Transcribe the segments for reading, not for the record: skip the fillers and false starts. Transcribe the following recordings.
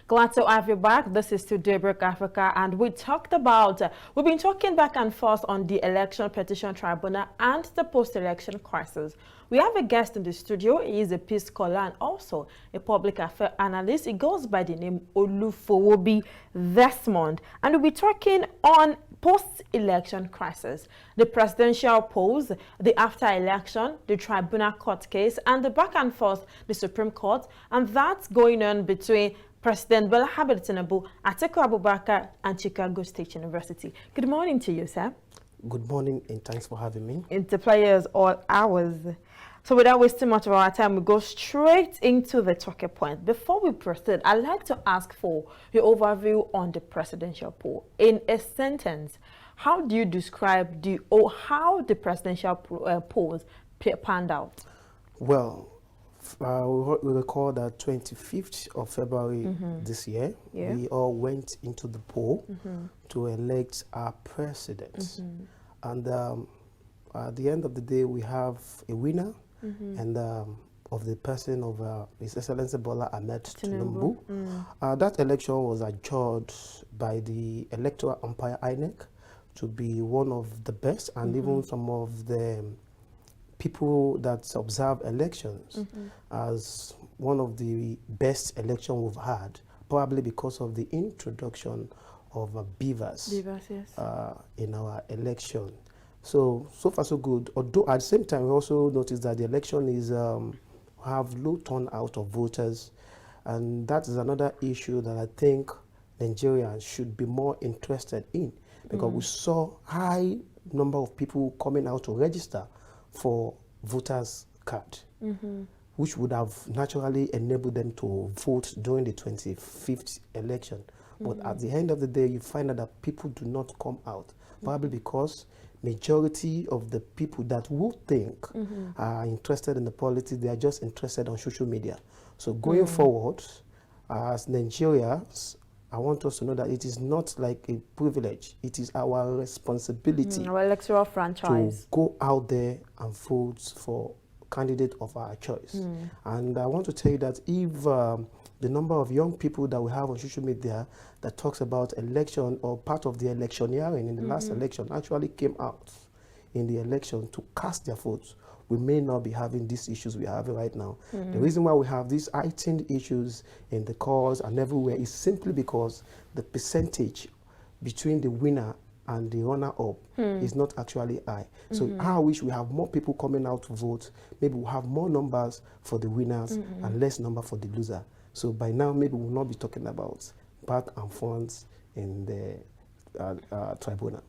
Glad to have you back. This is to Daybreak Africa, and we've been talking back and forth on the election petition tribunal and the post-election crisis. We have a guest in the studio. He is a peace scholar and also a public affairs analyst. He goes by the name Olufowobi Desmond, and we'll be talking on post-election crisis, the presidential polls, the after-election, the tribunal court case, and the back and forth, the Supreme Court, and that's going on between President Bola Ahmed Tinubu, Atiku Abubakar, and Chicago State University. Good morning to you, sir. Good morning, and thanks for having me. It's the players all hours. So without wasting much of our time, we go straight into the talking point. Before we proceed, I'd like to ask for your overview on the presidential poll. In a sentence, how do you describe how the presidential polls panned out? Well, we recall that 25th of February this year, we all went into the poll to elect our president. And at the end of the day, we have a winner, and of the person of His Excellency Bola Ahmed Tinubu. That election was adjudged by the electoral umpire INEC to be one of the best, and even some of the people that observe elections as one of the best elections we've had, probably because of the introduction of beavers yes. In our election. So far so good. Although at the same time, we also noticed that the election is have low turnout of voters, and that is another issue that I think Nigerians should be more interested in, because we saw high number of people coming out to register for voters card, which would have naturally enabled them to vote during the 25th election. But at the end of the day, you find out that people do not come out, probably because majority of the people that would think are interested in the politics, they are just interested on social media. So going forward, as Nigerians, I want us to know that it is not like a privilege. It is our responsibility, our electoral franchise, to go out there and vote for candidate of our choice. And I want to tell you that if the number of young people that we have on social media that talks about election or part of the electioneering in the last election actually came out in the election to cast their votes, we may not be having these issues we are having right now. The reason why we have these heightened issues in the cause and everywhere is simply because the percentage between the winner and the runner-up is not actually high. So I wish we have more people coming out to vote. Maybe we'll have more numbers for the winners and less number for the loser. So by now, maybe we'll not be talking about back and forth in the tribunal.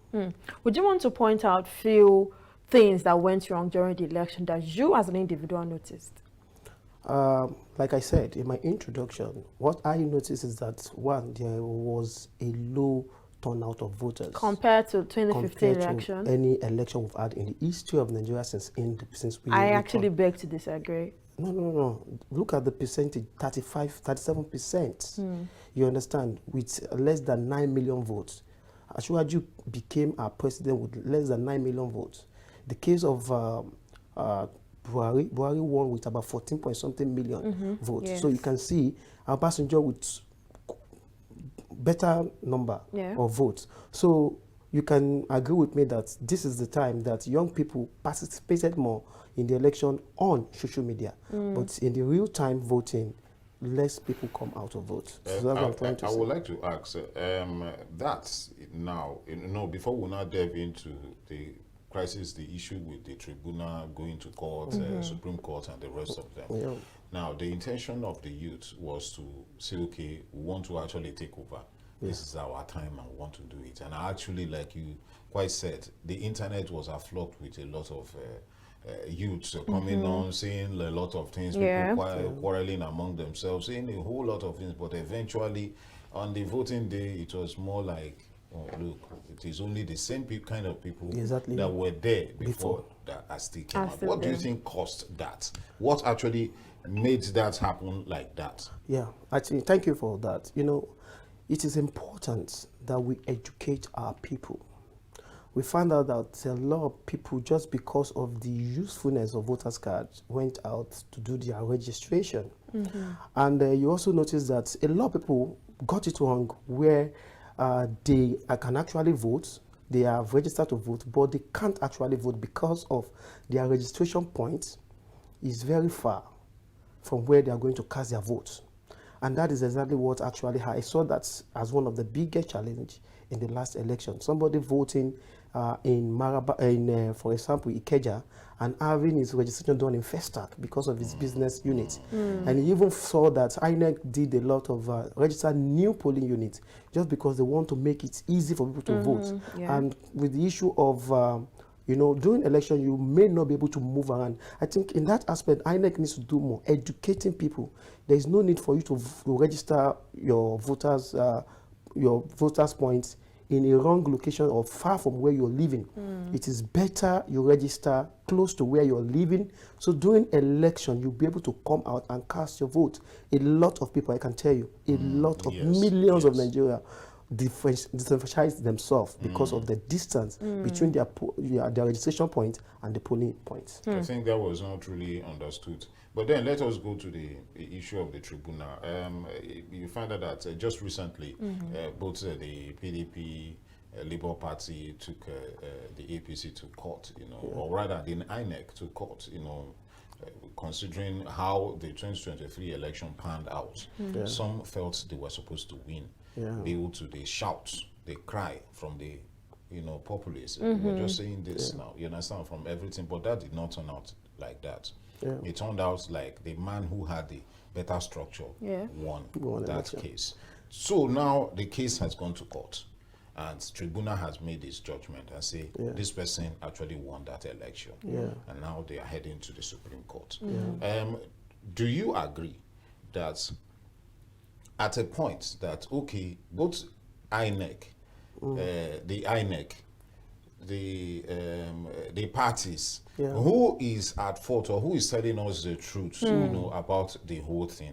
Would you want to point out few things that went wrong during the election that you as an individual noticed? Like I said in my introduction, what I noticed is that, one, there was a low turnout of voters compared to 2015 election. To any election we've had in the history of Nigeria since we I actually beg to disagree. No. Look at the percentage, 37%. You understand, with less than 9 million votes. Ashwaju became our president with less than 9 million votes. The case of Buhari won with about 14 point something million votes. Yes. So you can see our passenger with better number of votes. So you can agree with me that this is the time that young people participated more in the election on social media. But in the real-time voting, less people come out of vote. So that's what I'm trying to say. I would like to ask, that now, before we now delve into the crisis, the issue with the tribunal going to court, Supreme Court, and the rest of them. Now, the intention of the youth was to say, okay, we want to actually take over. This is our time and we want to do it. And actually, like you quite said, the internet was afloat with a lot of youths coming on, saying a lot of things, people quarreling among themselves, saying a whole lot of things. But eventually, on the voting day, it was more like, oh, look, it is only the same kind of people that were there before that are still came out. What do you think caused that? What actually made that happen like that? Yeah, actually, thank you for that. You know, it is important that we educate our people. We found out that a lot of people, just because of the usefulness of voters' cards, went out to do their registration. And you also notice that a lot of people got it wrong where they can actually vote, they are registered to vote, but they can't actually vote because of their registration point is very far from where they are going to cast their votes. And that is exactly what actually I saw that as one of the biggest challenge in the last election. Somebody voting in Maraba, for example, Ikeja, and having his registration done in Festac because of his business unit. And he even saw that INEC did a lot of registered new polling units just because they want to make it easy for people to vote. And with the issue of you know, during election, you may not be able to move around. I think in that aspect, INEC needs to do more, educating people. There is no need for you to register your voters points in a wrong location or far from where you're living. It is better you register close to where you're living. So during election, you'll be able to come out and cast your vote. A lot of people, I can tell you, a lot of millions of Nigeria disenfranchise themselves because of the distance between their registration point and the polling points. I think that was not really understood. But then let us go to the issue of the tribunal. You find out that just recently, both the PDP, Labour Party took the APC to court, you know, or rather the INEC to court, you know, considering how the 2023 election panned out. Some felt they were supposed to win. Due to the shouts, the cry from the, you know, populace. We're just saying this now, you understand, from everything, but that did not turn out like that. It turned out like the man who had the better structure won that case. So now the case has gone to court, and tribunal has made its judgment and say this person actually won that election. And now they are heading to the Supreme Court. Do you agree that at a point that, okay, both INEC, the INEC, the parties, who is at fault or who is telling us the truth, you know, about the whole thing,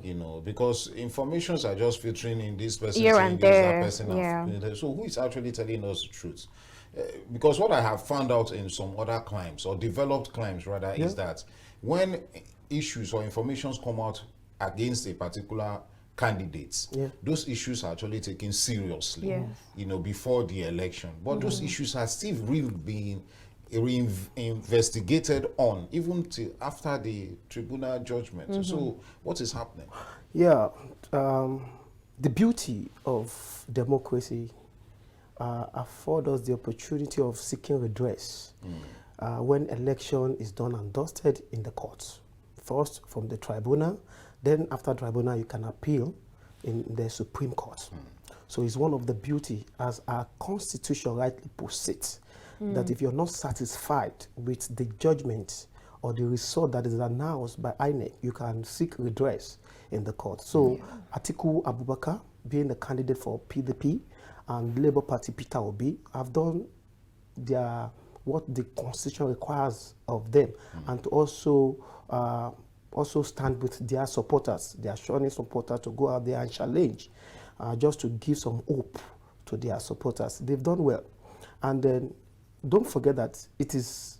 you know, because informations are just filtering in this person here saying and this, there. that person. So who is actually telling us the truth? Because what I have found out in some other climes, or developed climes rather, is that when issues or informations come out against a particular candidates, those issues are actually taken seriously, you know, before the election. But those issues are still really being investigated on, even till after the tribunal judgment. So what is happening? The beauty of democracy affords us the opportunity of seeking redress when election is done and dusted in the courts. First from the tribunal, then after tribunal, you can appeal in the Supreme Court. So it's one of the beauty, as our constitution rightly puts it, that if you're not satisfied with the judgment or the result that is announced by INEC, you can seek redress in the court. So Atiku Abubakar, being the candidate for PDP, and Labour Party Peter Obi, have done what the constitution requires of them, and to also stand with their supporters, their shortest supporters, to go out there and challenge, just to give some hope to their supporters. They've done well. And then don't forget that it is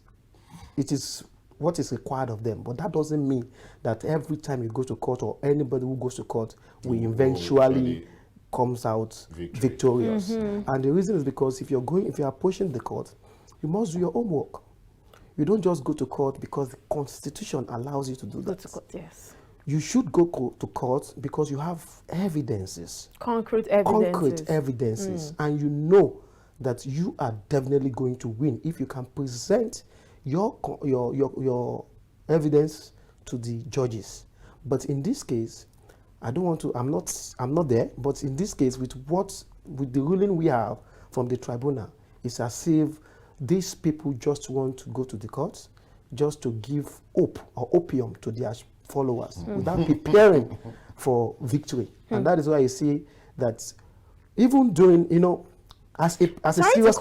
what is required of them. But that doesn't mean that every time you go to court, or anybody who goes to court will eventually comes out victorious. And the reason is because if you're approaching the court, you must do your homework. You don't just go to court because the Constitution allows you to do that. Go to court, yes. You should go to court because you have evidences. Concrete evidences. And you know that you are definitely going to win if you can present your evidence to the judges. But in this case, I'm not there, but in this case, with the ruling we have from the tribunal, it's as if these people just want to go to the courts just to give hope or opium to their followers without preparing for victory. And that is why you see that even during, you know, as a serious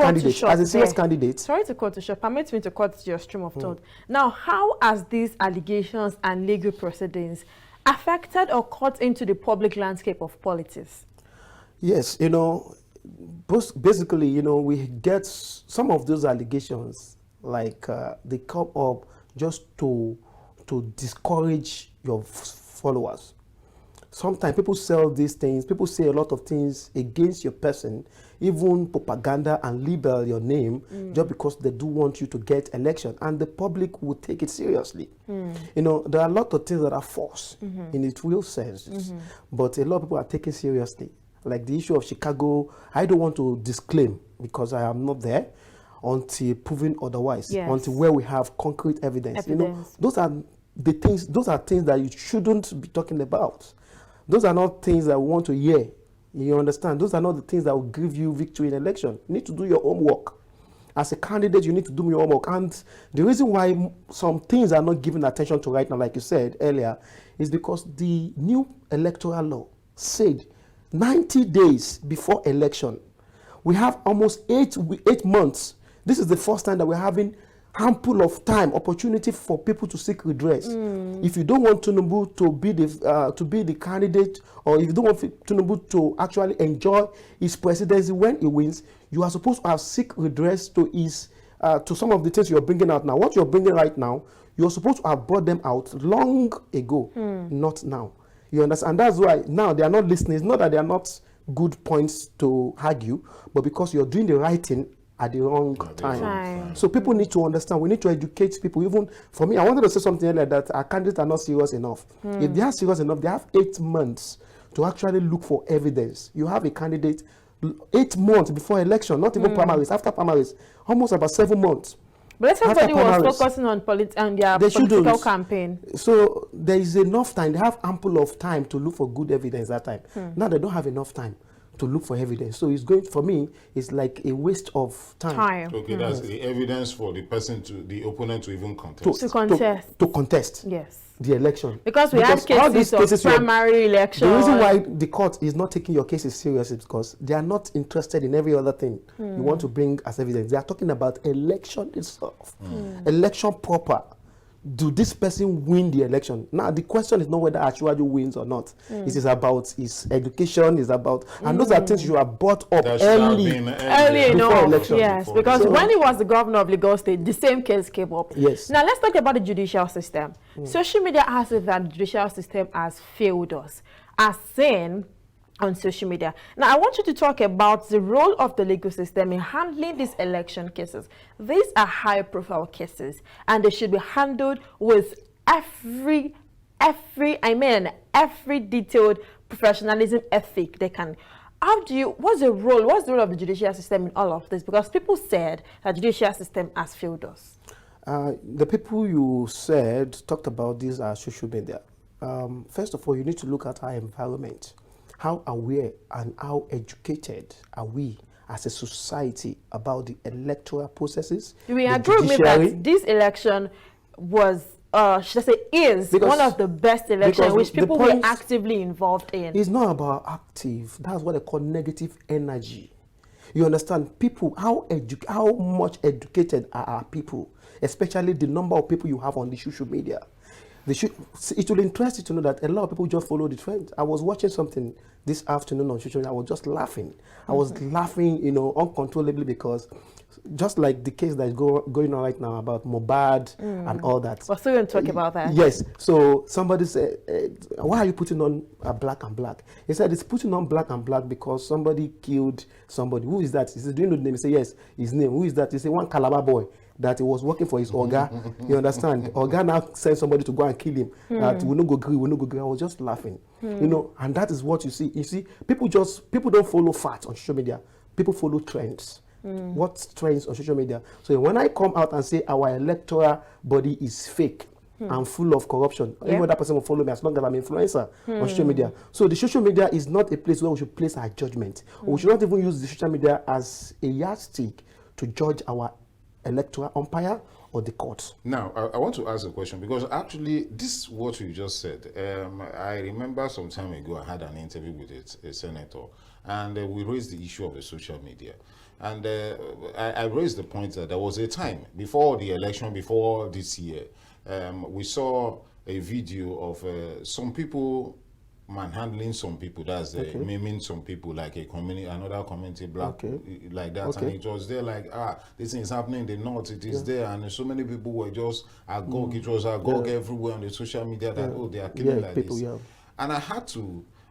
candidate. Sorry to cut you short. Permit me to cut your stream of thought. Now, how has these allegations and legal proceedings affected or cut into the public landscape of politics? Yes, you know, basically, you know, we get some of those allegations, like they come up just to discourage your followers. sometimes people sell these things, people say a lot of things against your person, even propaganda and libel your name just because they do want you to get election, and the public will take it seriously. You know, there are a lot of things that are false in its real sense, but a lot of people are taken seriously. Like the issue of Chicago, I don't want to disclaim because I am not there until proven otherwise, until where we have concrete evidence. You know, those are the things, those are things that you shouldn't be talking about. Those are not things that we want to hear. You understand? Those are not the things that will give you victory in election. You need to do your homework. As a candidate, you need to do your homework. And the reason why some things are not given attention to right now, like you said earlier, is because the new electoral law said 90 days before election, we have almost 8 months. This is the first time that we're having ample of time, opportunity for people to seek redress. If you don't want Tinubu to be the candidate, or if you don't want Tinubu to actually enjoy his presidency when he wins, you are supposed to have seek redress to his to some of the things you're bringing out now. What you're bringing right now, you're supposed to have brought them out long ago, not now. You understand? And that's why now they are not listening. It's not that they are not good points to argue, but because you're doing the right thing at the wrong time. So people need to understand. We need to educate people. Even for me, I wanted to say something earlier that our candidates are not serious enough. If they are serious enough, they have 8 months to actually look for evidence. You have a candidate 8 months before election, not even primaries, after primaries, almost about 7 months. But everybody was focusing on their political campaign. So there is enough time. They have ample of time to look for good evidence that time. Now they don't have enough time to look for evidence. So it's going, for me, it's like a waste of time. Okay, that's the evidence for the person the opponent to even contest. To contest. Yes. The election. Because we have cases of primary election. The reason why the court is not taking your cases serious is because they are not interested in every other thing you want to bring as evidence. They are talking about election itself. Election proper. Do this person win the election? Now, the question is not whether Ashwaju wins or not. It is about his education, is about, and those are things you are brought up early enough. Election. Yes, because when he was the governor of Lagos State, the same case came up. Yes. Now, let's talk about the judicial system. Social media has said that the judicial system has failed us, as seen on social media. Now, I want you to talk about the role of the legal system in handling these election cases. These are high-profile cases, and they should be handled with every detailed professionalism ethic they can. What's the role of the judicial system in all of this? Because people said that the judicial system has failed us. The people you talked about these are social media. First of all, you need to look at our environment. How aware and how educated are we as a society about the electoral processes? We agree with me that this election was, should I say, is one of the best elections which people were actively involved in. It's not about active. That's what they call negative energy. You understand? People, how much educated are our people, especially the number of people you have on the social media. It will interest you to know that a lot of people just follow the trend. I was watching something this afternoon on social media. I was just laughing. I was laughing, uncontrollably, because just like the case that is going on right now about Mohbad and all that. We're still going to talk about that. Yes. So somebody said, why are you putting on black and black? He said, it's putting on black and black because somebody killed somebody. Who is that? He said, do you know the name? He said, yes, his name. Who is that? He said, one Calabar boy that he was working for his Oga. You understand? Oga now sent somebody to go and kill him. That we no go agree, we no go agree. I was just laughing. And that is what you see. You see, people don't follow facts on social media. People follow trends. What trends on social media? So when I come out and say our electoral body is fake and full of corruption, any other person will follow me as long as I'm an influencer on social media. So the social media is not a place where we should place our judgment. We should not even use the social media as a yardstick to judge our electoral umpire or the court. Now, I want to ask a question, because actually this what you just said. I remember some time ago I had an interview with a senator, and we raised the issue of the social media. And I raised the point that there was a time before the election, before this year, we saw a video of some people manhandling some people, that's maiming some people, like another community black, like that, and it was there like, this thing is happening in the north, it is there, and so many people were just agog, it was agog everywhere on the social media that, they are killing like people, this. And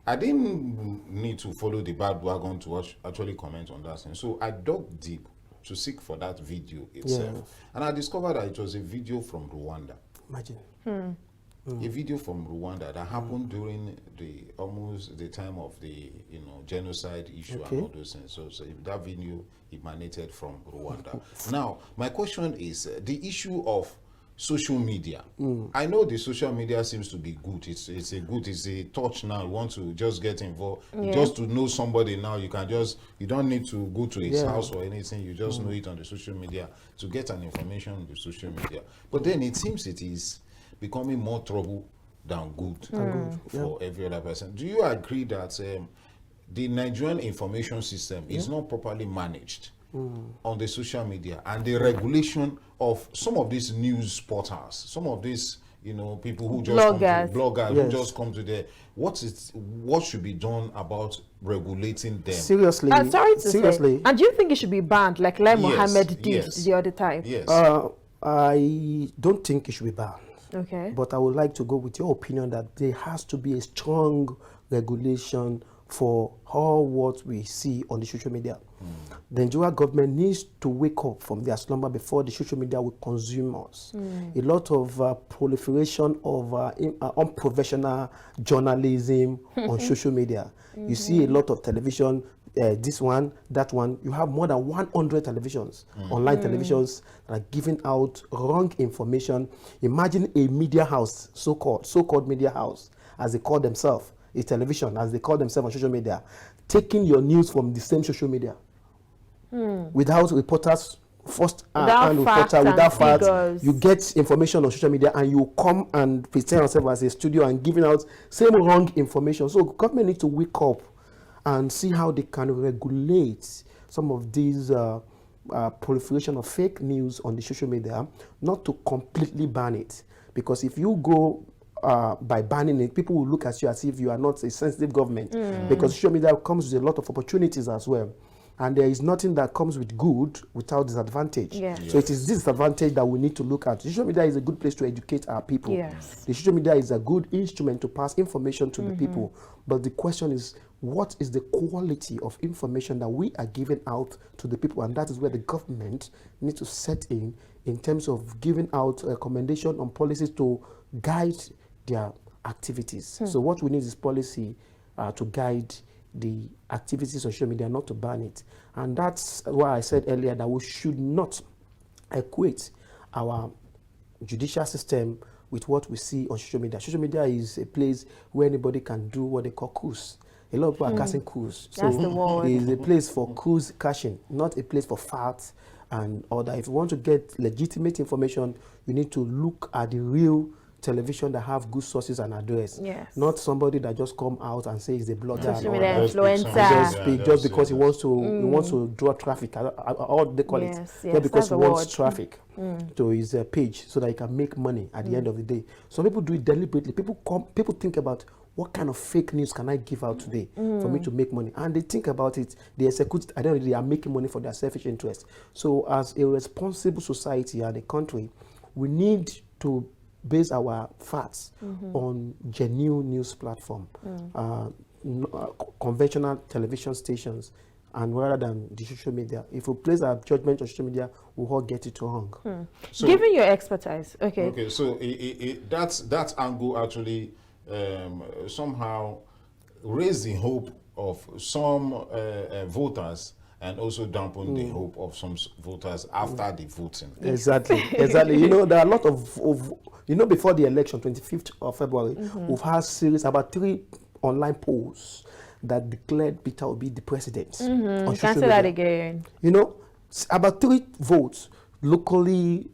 I didn't need to follow the bandwagon to actually comment on that thing. So I dug deep to seek for that video itself. And I discovered that it was a video from Rwanda. Imagine. A video from Rwanda that happened during almost the time of the genocide issue and all those things. So that video emanated from Rwanda. Now, my question is the issue of social media. I know the social media seems to be good. It's a touch now. You want to just get involved, just to know somebody now. You don't need to go to his house or anything. You just know it on the social media to get an information on the social media. But then it seems it is becoming more trouble than good for every other person. Do you agree that the Nigerian information system is not properly managed on the social media, and the regulation of some of these news portals, some of these people who just bloggers who just come to there? What should be done about regulating them? Seriously, sorry to say. And do you think it should be banned, like Mohammed did the other time? Yes. I don't think it should be banned. Okay. But I would like to go with your opinion that there has to be a strong regulation for all what we see on the social media. The Nigerian government needs to wake up from their slumber before the social media will consume us. A lot of proliferation of unprofessional journalism on social media. You see a lot of television, this one, that one. You have more than 100 televisions, online televisions, that are giving out wrong information. Imagine a media house, so-called media house, as they call themselves, a television, as they call themselves on social media, taking your news from the same social media without reporters, without facts. You get information on social media and you come and present yourself as a studio and giving out same wrong information. So government needs to wake up and see how they can regulate some of these proliferation of fake news on the social media, not to completely ban it. Because if you go by banning it, people will look at you as if you are not a sensitive government. Because social media comes with a lot of opportunities as well. And there is nothing that comes with good without disadvantage. So it is this disadvantage that we need to look at. Social media is a good place to educate our people. The social media is a good instrument to pass information to the people. But the question is, what is the quality of information that we are giving out to the people? And that is where the government needs to set in terms of giving out a recommendation on policies to guide their activities. So what we need is policy to guide the activities of social media, not to ban it. And that's why I said earlier that we should not equate our judicial system with what we see on social media. Social media is a place where anybody can do what they call coups. A lot of people are casting coups. So it is a place for coups cashing, not a place for facts and all that. If you want to get legitimate information, you need to look at the real television that have good sources and address. Not somebody that just come out and say he's a blogger. Social media influencer. Just because he wants to draw traffic. All they call it. Not because he wants traffic to his page so that he can make money at the end of the day. Some people do it deliberately. People think about, what kind of fake news can I give out today for me to make money? And they think about it, they execute it, at the end of the day, they are making money for their selfish interest. So as a responsible society and a country, we need to base our facts on genuine news platform, conventional television stations, and rather than the social media. If we place our judgment on social media, we'll all get it wrong. So, given your expertise, okay, so that angle actually somehow raised the hope of some voters, and also dampen the hope of some voters after the voting. Exactly. You know, there are a lot of before the election, 25th of February, we've had about 3 online polls that declared Peter Obi the president. On social media. That again. You know, about 3 votes, locally,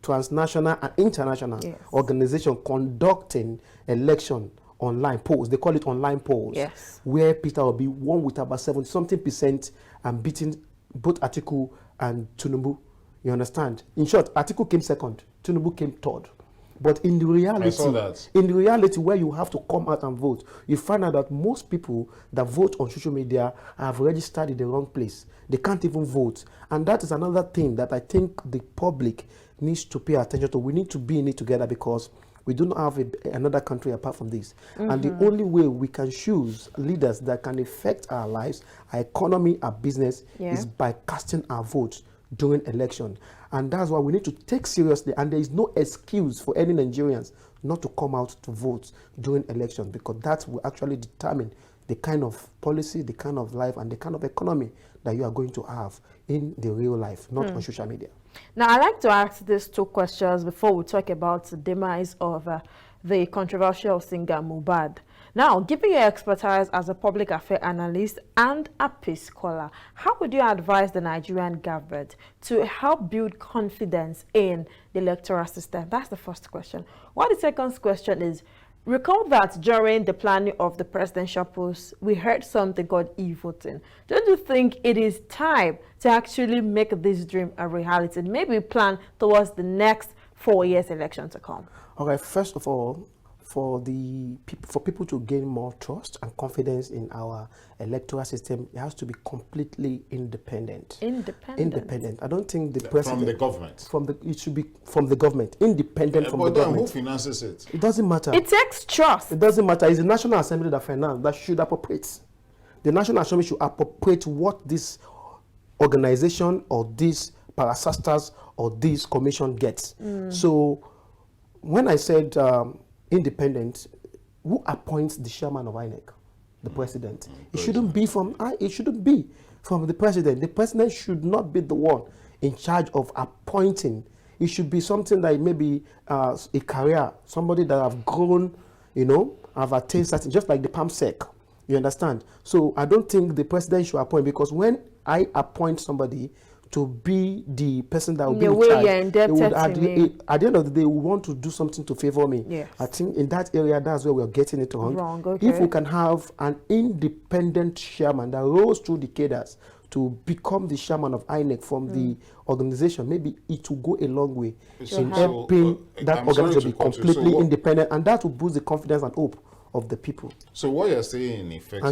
transnational and international organization conducting election online polls. They call it online polls. Where Peter Obi won with about 70-something% and beating both Atiku and Tinubu. You understand? In short, Atiku came second, Tinubu came third. But in the reality, where you have to come out and vote, you find out that most people that vote on social media have registered in the wrong place. They can't even vote. And that is another thing that I think the public needs to pay attention to. We need to be in it together, because We do not have another country apart from this. And the only way we can choose leaders that can affect our lives, our economy, our business, is by casting our votes during election. And that's why we need to take seriously, and there is no excuse for any Nigerians not to come out to vote during election, because that will actually determine the kind of policy, the kind of life, and the kind of economy that you are going to have in the real life, not on social media. Now, I'd like to ask these two questions before we talk about the demise of the controversial singer Mohbad. Now, given your expertise as a public affairs analyst and a peace scholar, how would you advise the Nigerian government to help build confidence in the electoral system? That's the first question. Well, the second question is, recall that during the planning of the presidential post, we heard something called e-voting. Don't you think it is time to actually make this dream a reality? Maybe plan towards the next 4 years election to come. Okay, first of all, for people to gain more trust and confidence in our electoral system, it has to be completely independent. Independent. I don't think the president... From the government? It should be from the government. Independent from the government. Who finances it? It doesn't matter. It takes trust. It doesn't matter. It's the National Assembly that should appropriate. The National Assembly should appropriate what this organization or these parasasters or this commission gets. So when I said independent, who appoints the chairman of INEC? The president. It shouldn't be from the president. The president should not be the one in charge of appointing. It should be something that maybe a career, somebody that have grown, have attained something, just like the PAMSEC. You understand? So I don't think the president should appoint, because when I appoint somebody to be the person that will be in charge, at the end of the day, we want to do something to favor me. Yes. I think in that area, that's where we're getting it wrong. Okay. If we can have an independent chairman that rose through the cadres to become the chairman of INEC from the organization, maybe it will go a long way in helping that organization to be completely independent, and that will boost the confidence and hope of the people. So what you're saying in effect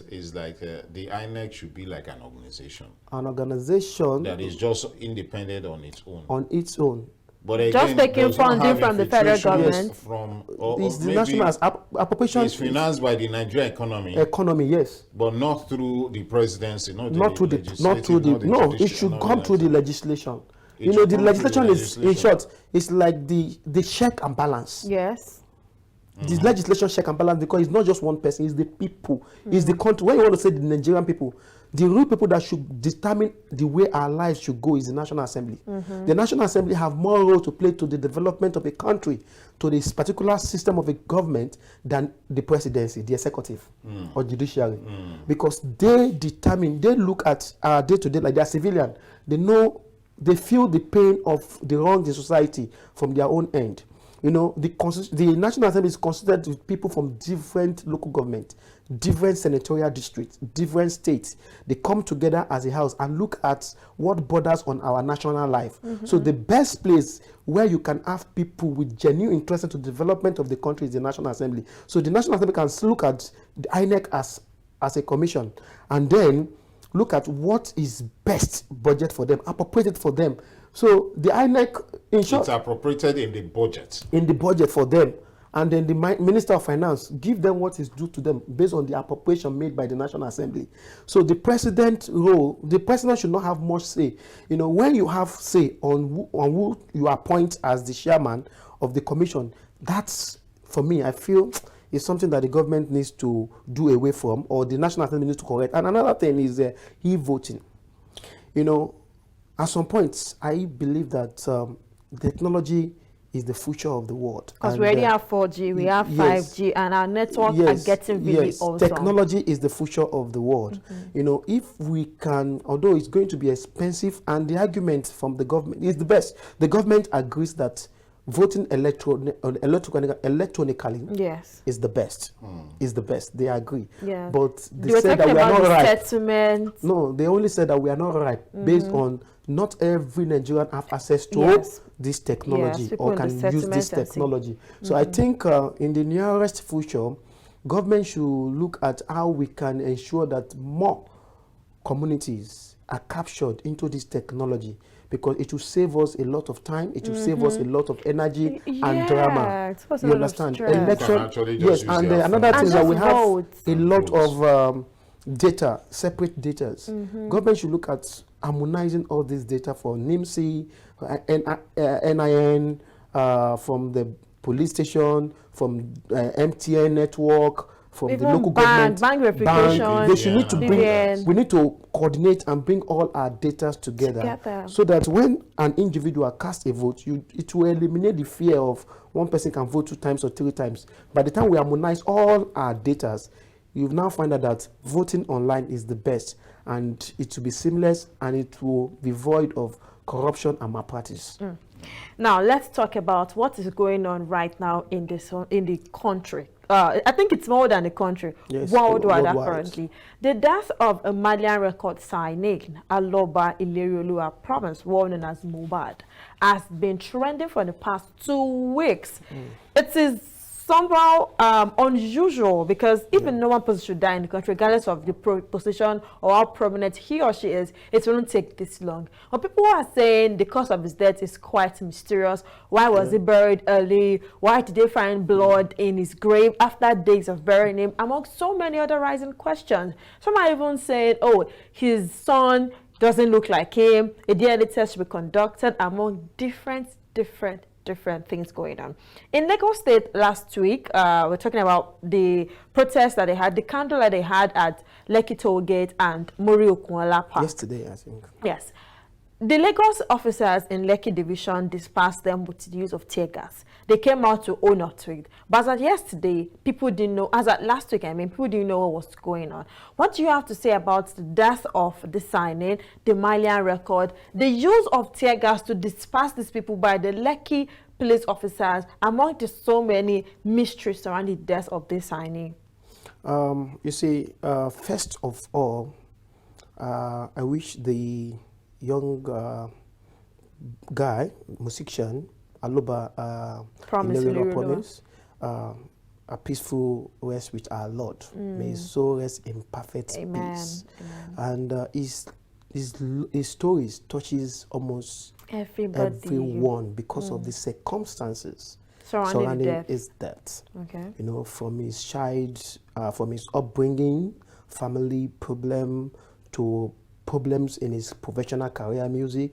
is like the INEC should be like an organization. An organization that is just independent on its own. On its own. But again, just taking funding from the federal government. Yes, from the national appropriation is financed by the Nigerian economy. Economy, yes. But not through the presidency, it should come through the legislation. The legislation is, in short, it's like the check and balance. Yes. This legislation check and balance, because it's not just one person, it's the people, it's the country. When you want to say the Nigerian people, the real people that should determine the way our lives should go is the National Assembly. The National Assembly have more role to play to the development of a country, to this particular system of a government, than the presidency, the executive, or judiciary. Because they look at our day-to-day, like they are civilian. They feel the pain of the wrongs in society from their own end. The National Assembly is constituted with people from different local government, different senatorial districts, different states. They come together as a house and look at what borders on our national life. So the best place where you can have people with genuine interest in the development of the country is the National Assembly. So the National Assembly can look at the INEC as a commission, and then look at what is best budget for them, appropriated for them. So the INEC, in short, it's appropriated in the budget. In the budget for them. And then the Minister of Finance give them what is due to them based on the appropriation made by the National Assembly. So the president should not have much say. When you have say on who you appoint as the chairman of the commission, that's, for me, I feel is something that the government needs to do away from, or the National Assembly needs to correct. And another thing is e-voting. At some points, I believe that technology is the future of the world. Because we already have 4G, we have 5G, and our networks are getting really awesome. Technology is the future of the world. If we can, although it's going to be expensive, and the argument from the government is the best. The government agrees that voting electronically is the best. Is the best. They agree. Yeah. But they said that we are not right. Settlement. No, they only said that we are not right based on not every Nigerian have access to this technology or can use this technology. So I think in the nearest future, government should look at how we can ensure that more communities are captured into this technology, because it will save us a lot of time. It will save us a lot of energy and drama. You understand? Election, yes, and another thing is that we have a lot of data, separate data. Government should look at harmonizing all this data for NIMC, NIN, from the police station, from MTN network, from the local government, bank verification. They should need to bring. We need to coordinate and bring all our data together, so that when an individual casts a vote, it will eliminate the fear of one person can vote 2 times or 3 times. By the time we harmonize all our data, you now find out that voting online is the best, and it will be seamless, and it will be void of corruption and malpractice. Now let's talk about what is going on right now in the country. I think it's more than the country, worldwide apparently. The death of a Malian record signing, Aloba Ilerioluwa province, well known as Mohbad, has been trending for the past 2 weeks. It is somehow unusual, because even no one person should die in the country, regardless of the position or how prominent he or she is, it won't take this long. But people are saying the cause of his death is quite mysterious. Why was he buried early? Why did they find blood in his grave after days of burying him? Among so many other rising questions. Some are even saying, oh, his son doesn't look like him. A DNA test should be conducted, among different things going on. In Lagos State last week, we're talking about the protest that they had, the candle that they had at Lekki Toll Gate and Muri Okunola Park. Yesterday, I think. Yes. The Lagos officers in Lekki Division dispersed them with the use of tear gas. They came out to own up to it. But as at yesterday, people didn't know, as at last week, I mean, people didn't know what was going on. What do you have to say about the death of the signing, the Malian record, the use of tear gas to disperse these people by the Lekki police officers, among the so many mysteries surrounding the death of this signing? You see, first of all, I wish the young guy, musician, Aloba promise, a peaceful rest with our Lord. May his soul rest in perfect peace. And his stories touches almost everyone because of the circumstances surrounding his death. You know, from his from his upbringing, family problem, to problems in his professional career,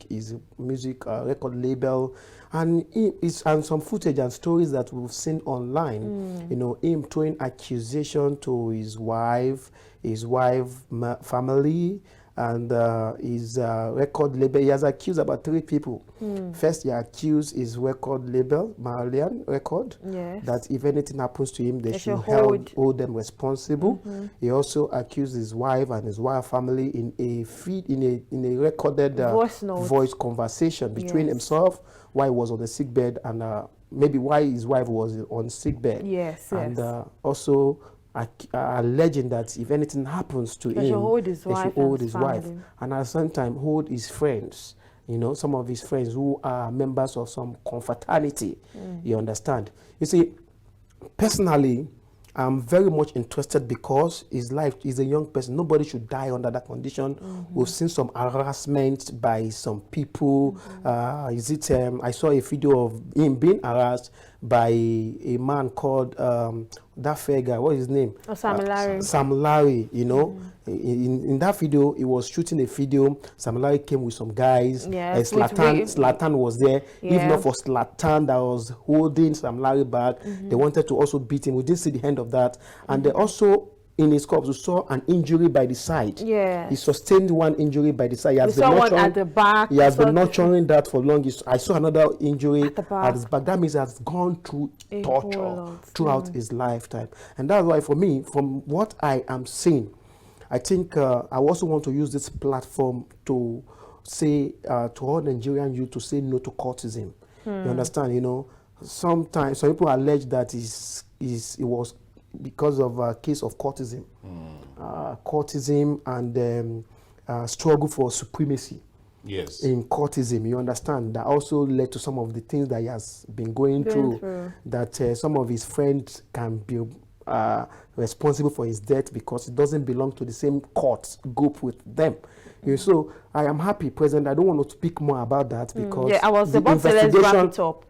his music record label, and some footage and stories that we've seen online. You know, him throwing accusation to his wife family, and his record label. He has accused about 3 people. First, he accused his record label, Malian Record, that if anything happens to him, they should hold them responsible. He also accused his wife and his wife family in a recorded voice conversation between himself while he was on the sick bed, and maybe why his wife was on sick bed. And also alleging that if anything happens to him, they should hold his wife, and at the same time hold his friends. You know, some of his friends who are members of some confraternity. You understand? You see, personally, I'm very much interested because his life is a young person. Nobody should die under that condition. We've seen some harassment by some people. I saw a video of him being harassed by a man called that fair guy. What is his name? Sam Larry. Sam Larry. You know, in that video, he was shooting a video. Sam Larry came with some guys. Zlatan was there. If not for Zlatan that was holding Sam Larry back, they wanted to also beat him. We didn't see the end of that. And they also, in his corpse, we saw an injury by the side. He sustained one injury by the side. He has been nurturing, at the back. He has been nurturing that for long. I saw another injury at his back. That means he has gone through torture throughout his lifetime. And that's why, for me, from what I am seeing, I think I also want to use this platform to say to all Nigerian youth to say no to courtism. You understand? You know, sometimes some people allege that it was because of a case of courtism, and struggle for supremacy. In courtism, you understand, that also led to some of the things that he has been going through. That some of his friends can be responsible for his death because it doesn't belong to the same court group with them. So I am happy, President. I don't want to speak more about that because I was about to let's wrap it up.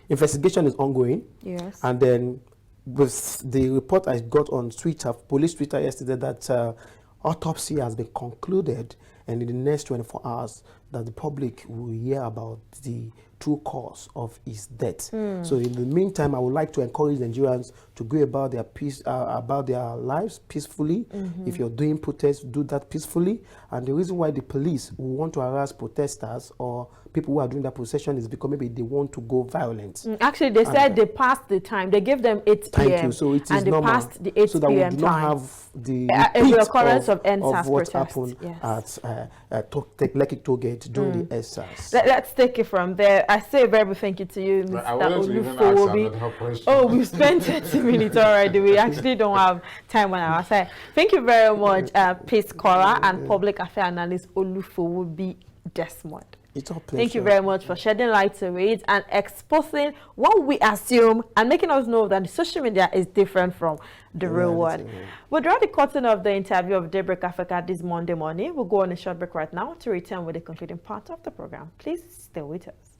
Investigation is ongoing. Yes. And then with the report I got on Twitter, police Twitter yesterday, that autopsy has been concluded, and in the next 24 hours that the public will hear about the true cause of his death. So in the meantime, I would like to encourage Nigerians to go about their about their lives peacefully. If you're doing protests, do that peacefully. And the reason why the police will want to harass protesters or people who are doing that procession is because maybe they want to go violent. Actually, they said they passed the time. They gave them 8 p.m. Thank you. So it is and they normal. passed the 8 so that p.m. we do not time. have the occurrence of NSAS what protests. happened at Lekki Tollgate during the NSAS. Let's take it from there. I say a very big thank you to you, Mr. Olufowobi. Oh, we've spent 30 minutes already. We actually don't have time on our side. Thank you very much, Peace Corps and Public Affairs Analyst Olufowobi Desmond. It's our pleasure. Thank you very much for shedding light to it and exposing what we assume and making us know that the social media is different from the real world. We'll draw the curtain of the interview of Daybreak Africa this Monday morning. We'll go on a short break right now to return with the concluding part of the program. Please stay with us.